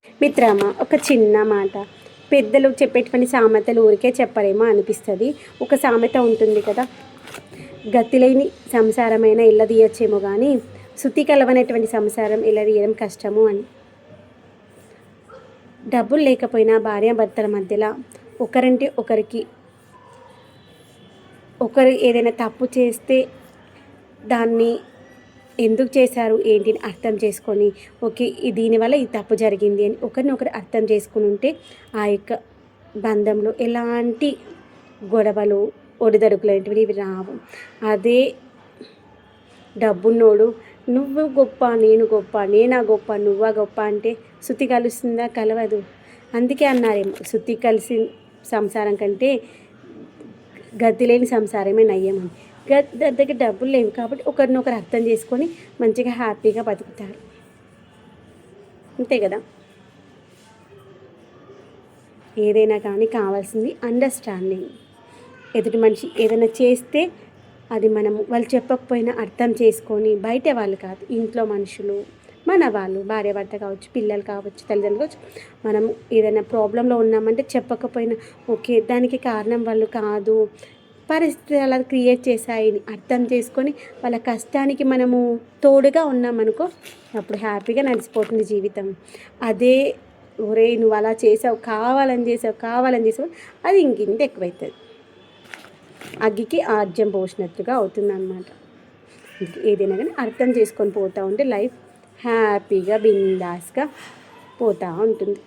మిత్రమా, ఒక చిన్న మాట. పెద్దలు చెప్పేటువంటి సామెతలు ఊరికే చెప్పరేమో అనిపిస్తుంది. ఒక సామెత ఉంటుంది కదా, గతిలేని సంసారమైన ఇల్లదీయచ్చేమో కానీ శుద్ధి కలవనటువంటి సంసారం ఇల్లదీయడం కష్టము అని. డబ్బులు లేకపోయినా భార్యాభర్తల మధ్యలో ఒకరంటే ఒకరు ఏదైనా తప్పు చేస్తే దాన్ని ఎందుకు చేశారు ఏంటిని అర్థం చేసుకొని, ఓకే దీనివల్ల ఈ తప్పు జరిగింది అని ఒకరినొకరు అర్థం చేసుకుని ఉంటే ఆ యొక్క బంధంలో ఎలాంటి గొడవలు ఒడిదడుకులు అనేటివి రావు. అదే డబ్బున్నోడు నువ్వు గొప్ప నేను గొప్ప, నేనా గొప్ప నువ్వా గొప్ప అంటే శృతి కలుస్తుందా? కలవదు. అందుకే అన్నారేమో, శృతి కలిసి సంసారం కంటే గతి లేని సంసారమే నయ్యమని. దగ్గర డబ్బులు లేవు కాబట్టి ఒకరినొకరు అర్థం చేసుకొని మంచిగా హ్యాపీగా బతుకుతారు. అంతే కదా. ఏదైనా కానీ కావాల్సింది అండర్స్టాండింగ్. ఎదుటి మనిషి ఏదైనా చేస్తే అది మనము వాళ్ళు చెప్పకపోయినా అర్థం చేసుకొని, బయట వాళ్ళు కాదు ఇంట్లో మనుషులు, మన వాళ్ళు భార్యాభర్త కావచ్చు, పిల్లలు కావచ్చు, తల్లిదండ్రులు కావచ్చు, మనం ఏదైనా ప్రాబ్లంలో ఉన్నామంటే చెప్పకపోయినా ఓకే దానికి కారణం వాళ్ళు కాదు, పరిస్థితి అలా క్రియేట్ చేశాయి అర్థం చేసుకొని వాళ్ళ కష్టానికి మనము తోడుగా ఉన్నామనుకో, అప్పుడు హ్యాపీగా నడిచిపోతుంది జీవితం. అదే ఒరే నువ్వు అలా చేసావు, కావాలని చేసావు అది ఇంకింత ఎక్కువవుతుంది. అగ్గికి ఆజ్యం పోసినట్టుగా అవుతుంది అన్నమాట. ఏదైనా కానీ అర్థం చేసుకొని పోతూ ఉంటే లైఫ్ హ్యాపీగా బిందాస్గా పోతూ ఉంటుంది.